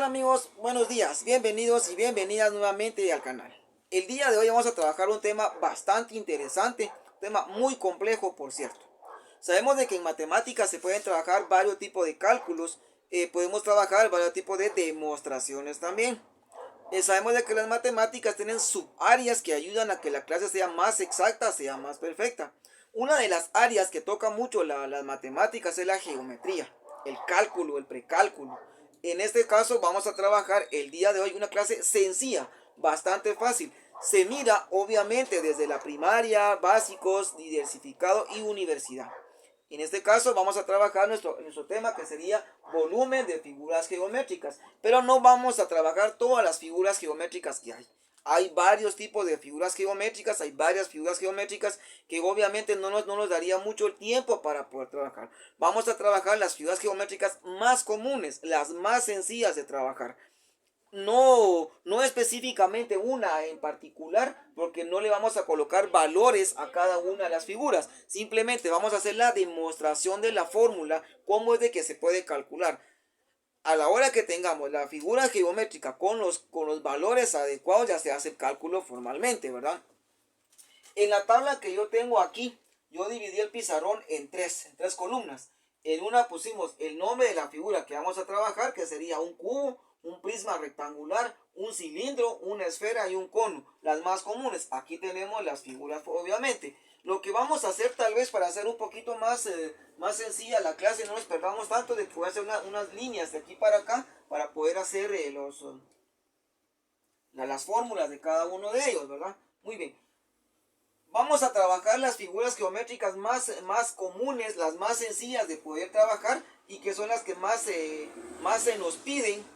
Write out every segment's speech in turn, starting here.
Hola amigos, buenos días, bienvenidos y bienvenidas nuevamente al canal. El día de hoy vamos a trabajar un tema bastante interesante, un tema muy complejo por cierto. Sabemos de que en matemáticas se pueden trabajar varios tipos de cálculos, podemos trabajar varios tipos de demostraciones también. Sabemos de que las matemáticas tienen subáreas que ayudan a que la clase sea más exacta, sea más perfecta. Una de las áreas que toca mucho las matemáticas es la geometría, el cálculo, el precálculo. En este caso vamos a trabajar el día de hoy una clase sencilla, bastante fácil. Se mira obviamente desde la primaria, básicos, diversificado y universidad. En este caso vamos a trabajar nuestro tema que sería volumen de figuras geométricas, pero no vamos a trabajar todas las figuras geométricas que hay. Hay varios tipos de figuras geométricas, hay varias figuras geométricas que obviamente no nos daría mucho tiempo para poder trabajar. Vamos a trabajar las figuras geométricas más comunes, las más sencillas de trabajar. No específicamente una en particular, porque no le vamos a colocar valores a cada una de las figuras. Simplemente vamos a hacer la demostración de la fórmula, cómo es de que se puede calcular. A la hora que tengamos la figura geométrica con los valores adecuados, ya se hace el cálculo formalmente, ¿verdad? En la tabla que yo tengo aquí, yo dividí el pizarrón en tres columnas. En una pusimos el nombre de la figura que vamos a trabajar, que sería un cubo, un prisma rectangular, un cilindro, una esfera y un cono. Las más comunes. Aquí tenemos las figuras, obviamente. Lo que vamos a hacer tal vez para hacer un poquito más sencilla la clase, no nos perdamos tanto, de que voy a hacer unas líneas de aquí para acá para poder hacer las fórmulas de cada uno de ellos, ¿verdad? Muy bien. Vamos a trabajar las figuras geométricas más comunes, las más sencillas de poder trabajar y que son las que más se nos piden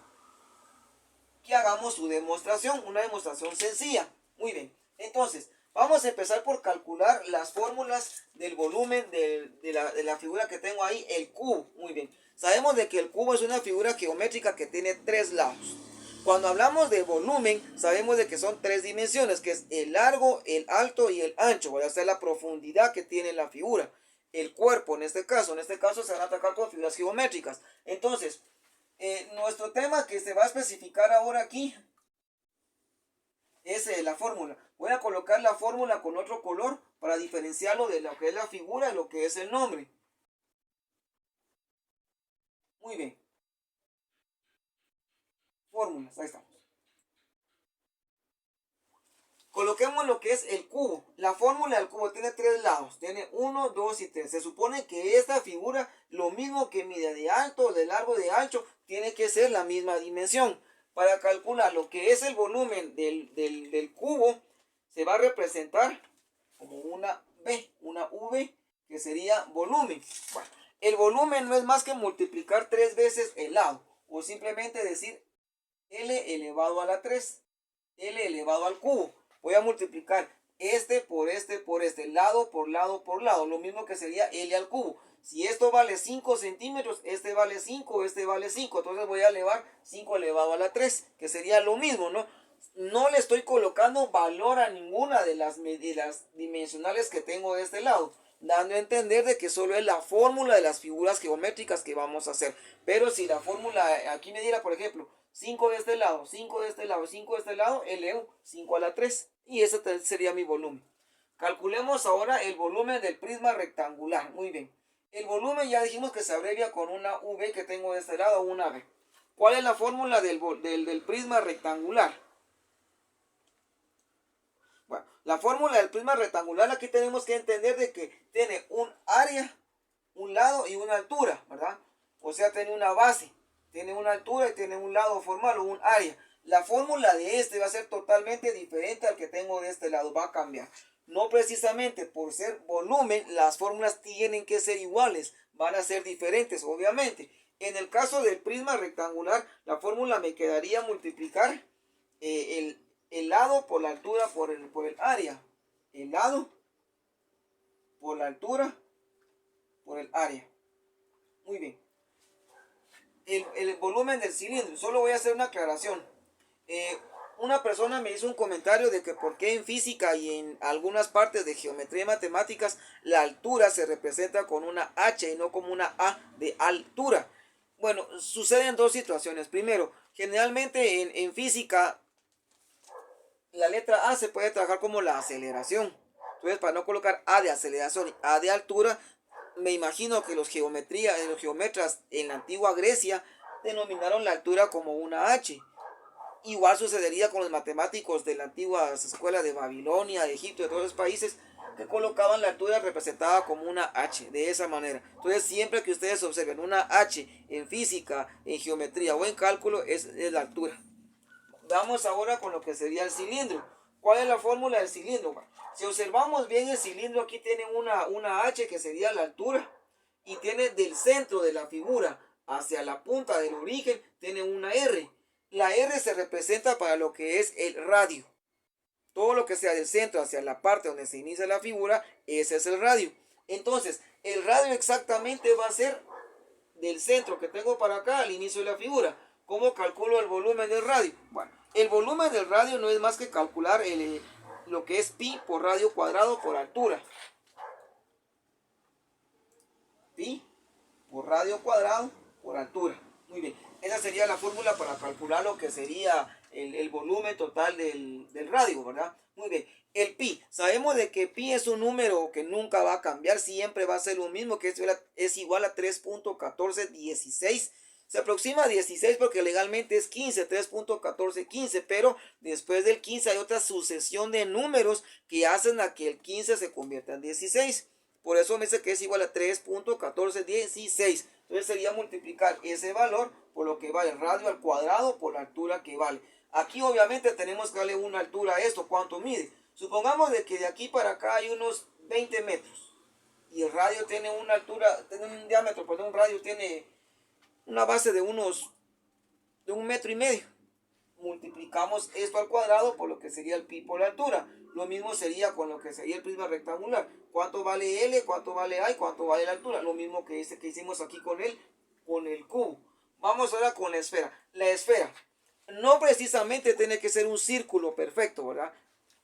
que hagamos su demostración, una demostración sencilla. Muy bien, entonces vamos a empezar por calcular las fórmulas del volumen de la figura que tengo ahí, el cubo. Muy bien, sabemos de que el cubo es una figura geométrica que tiene tres lados. Cuando hablamos de volumen, sabemos de que son tres dimensiones, que es el largo, el alto y el ancho. Voy a hacer la profundidad que tiene la figura. El cuerpo, en este caso se van a atacar con figuras geométricas. Entonces, nuestro tema que se va a especificar ahora aquí es la fórmula. Voy a colocar la fórmula con otro color para diferenciarlo de lo que es la figura y lo que es el nombre. Muy bien. Fórmulas, ahí estamos. Coloquemos lo que es el cubo. La fórmula del cubo tiene tres lados. Tiene 1, 2 y 3. Se supone que esta figura, lo mismo que mide de alto, de largo, de ancho, tiene que ser la misma dimensión. Para calcular lo que es el volumen del cubo, se va a representar como una B, una V, que sería volumen. Bueno, el volumen no es más que multiplicar tres veces el lado. O simplemente decir L elevado a la 3. L elevado al cubo. Voy a multiplicar este por este, lado por lado por lado, lo mismo que sería L al cubo. Si esto vale 5 centímetros, este vale 5, este vale 5, entonces voy a elevar 5 elevado a la 3, que sería lo mismo, ¿no? No le estoy colocando valor a ninguna de las medidas dimensionales que tengo de este lado, dando a entender de que solo es la fórmula de las figuras geométricas que vamos a hacer. Pero si la fórmula aquí me diera, por ejemplo, 5 de este lado, 5 de este lado, 5 de este lado, elevo 5 a la 3. Y ese sería mi volumen. Calculemos ahora el volumen del prisma rectangular. Muy bien. El volumen ya dijimos que se abrevia con una V que tengo de este lado, una V. ¿Cuál es la fórmula del prisma rectangular? Bueno, la fórmula del prisma rectangular aquí tenemos que entender de que tiene un área, un lado y una altura, ¿verdad? O sea, tiene una base, tiene una altura y tiene un lado formal o un área. La fórmula de este va a ser totalmente diferente al que tengo de este lado, va a cambiar. No precisamente por ser volumen, las fórmulas tienen que ser iguales, van a ser diferentes, obviamente. En el caso del prisma rectangular, la fórmula me quedaría multiplicar el lado por la altura por el área. El lado por la altura por el área. Muy bien. El volumen del cilindro. Solo voy a hacer una aclaración. Una persona me hizo un comentario de que por qué en física y en algunas partes de geometría y matemáticas la altura se representa con una H y no como una A de altura. Bueno, suceden dos situaciones. Primero, generalmente en física la letra A se puede trabajar como la aceleración. Entonces, para no colocar A de aceleración y A de altura, me imagino que los geómetras en la antigua Grecia denominaron la altura como una H. Igual sucedería con los matemáticos de la antigua escuela de Babilonia, de Egipto, de todos los países, que colocaban la altura representada como una H, de esa manera. Entonces, siempre que ustedes observen una H en física, en geometría o en cálculo, es la altura. Vamos ahora con lo que sería el cilindro. ¿Cuál es la fórmula del cilindro? Si observamos bien el cilindro, aquí tiene una H que sería la altura, y tiene del centro de la figura hacia la punta del origen, tiene una R. La R se representa para lo que es el radio. Todo lo que sea del centro hacia la parte donde se inicia la figura, ese es el radio. Entonces, el radio exactamente va a ser del centro que tengo para acá al inicio de la figura. ¿Cómo calculo el volumen del radio? Bueno, el volumen del radio no es más que calcular lo que es pi por radio cuadrado por altura. Pi por radio cuadrado por altura. Muy bien. Esa sería la fórmula para calcular lo que sería el volumen total del radio, ¿verdad? Muy bien. El pi. Sabemos de que pi es un número que nunca va a cambiar. Siempre va a ser lo mismo, que es igual a 3.1416. Se aproxima a 16 porque legalmente es 15, 3.1415, pero después del 15 hay otra sucesión de números que hacen a que el 15 se convierta en 16. Por eso me dice que es igual a 3.1416. Entonces sería multiplicar ese valor por lo que vale el radio al cuadrado por la altura que vale. Aquí obviamente tenemos que darle una altura a esto. ¿Cuánto mide? Supongamos de que de aquí para acá hay unos 20 metros. Y el radio tiene una altura, tiene un diámetro, perdón, un radio tiene una base de un metro y medio. Multiplicamos esto al cuadrado por lo que sería el pi por la altura. Lo mismo sería con lo que sería el prisma rectangular. ¿Cuánto vale L? ¿Cuánto vale A? ¿Y cuánto vale la altura? Lo mismo que hicimos aquí con el cubo. Vamos ahora con la esfera. La esfera no precisamente tiene que ser un círculo perfecto, ¿verdad?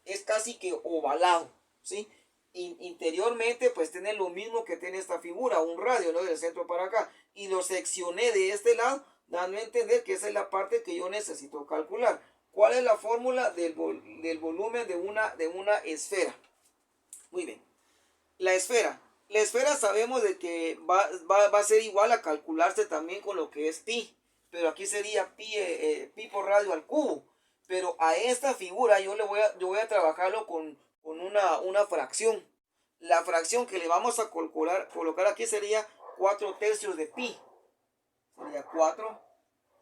Es casi que ovalado, ¿sí? Interiormente pues tiene lo mismo que tiene esta figura, un radio, ¿no? Del centro para acá. Y lo seccioné de este lado, dando a entender que esa es la parte que yo necesito calcular. ¿Cuál es la fórmula del volumen de una esfera? Muy bien. La esfera. La esfera sabemos de que va a ser igual a calcularse también con lo que es pi. Pero aquí sería pi por radio al cubo. Pero a esta figura yo voy a trabajarlo con una fracción. La fracción que le vamos a colocar aquí sería 4 tercios de pi. Sería 4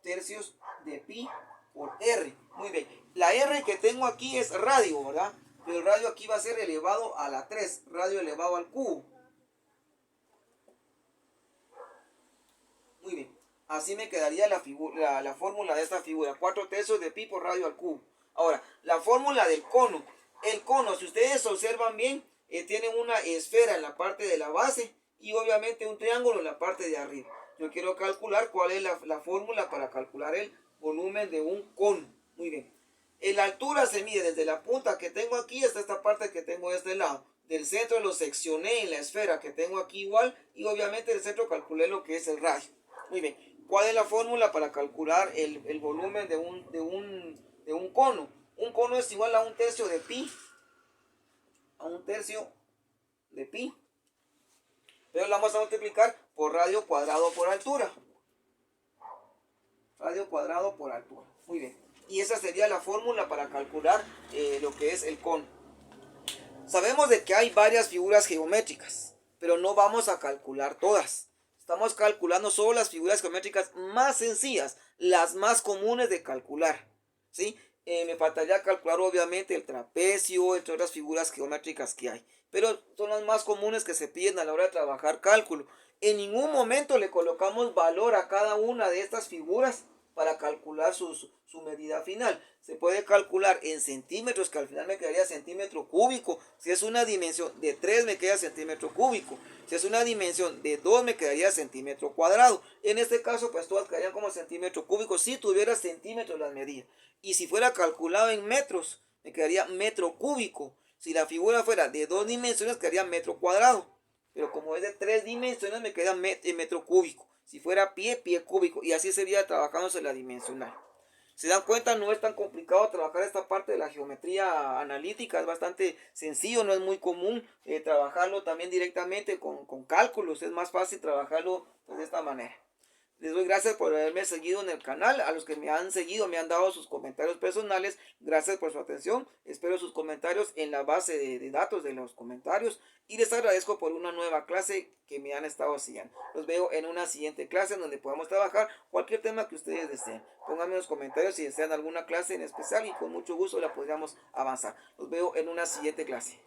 tercios de pi por R. Muy bien. La R que tengo aquí es radio, ¿verdad? Pero el radio aquí va a ser elevado a la 3. Radio elevado al cubo. Muy bien. Así me quedaría la fórmula de esta figura. 4 tercios de pi por radio al cubo. Ahora, la fórmula del cono. El cono, si ustedes observan bien, tiene una esfera en la parte de la base y obviamente un triángulo en la parte de arriba. Yo quiero calcular cuál es la fórmula para calcular el volumen de un cono. Muy bien. La altura se mide desde la punta que tengo aquí hasta esta parte que tengo de este lado. Del centro lo seccioné en la esfera que tengo aquí igual y obviamente del centro calculé lo que es el radio. Muy bien. ¿Cuál es la fórmula para calcular el volumen de un cono? Un cono es igual a un tercio de pi. A un tercio de pi. Pero lo vamos a multiplicar por radio cuadrado por altura. Radio cuadrado por altura. Muy bien. Y esa sería la fórmula para calcular lo que es el cono. Sabemos de que hay varias figuras geométricas, pero no vamos a calcular todas. Estamos calculando solo las figuras geométricas más sencillas, las más comunes de calcular, ¿sí? Me faltaría calcular obviamente el trapecio, entre otras figuras geométricas que hay. Pero son las más comunes que se piden a la hora de trabajar cálculo. En ningún momento le colocamos valor a cada una de estas figuras para calcular su medida final. Se puede calcular en centímetros, que al final me quedaría centímetro cúbico. Si es una dimensión de 3 me queda centímetro cúbico. Si es una dimensión de 2 me quedaría centímetro cuadrado. En este caso pues todas quedarían como centímetro cúbico si tuviera centímetros las medidas. Y si fuera calculado en metros me quedaría metro cúbico. Si la figura fuera de 2 dimensiones quedaría metro cuadrado. Pero como es de 3 dimensiones me queda metro cúbico. Si fuera pie, pie cúbico. Y así sería trabajándose la dimensional. Se dan cuenta, no es tan complicado trabajar esta parte de la geometría analítica, es bastante sencillo, no es muy común trabajarlo también directamente con cálculos, es más fácil trabajarlo pues, de esta manera. Les doy gracias por haberme seguido en el canal. A los que me han seguido, me han dado sus comentarios personales. Gracias por su atención. Espero sus comentarios en la base de datos de los comentarios. Y les agradezco por una nueva clase que me han estado siguiendo. Los veo en una siguiente clase en donde podamos trabajar cualquier tema que ustedes deseen. Pónganme en los comentarios si desean alguna clase en especial y con mucho gusto la podríamos avanzar. Los veo en una siguiente clase.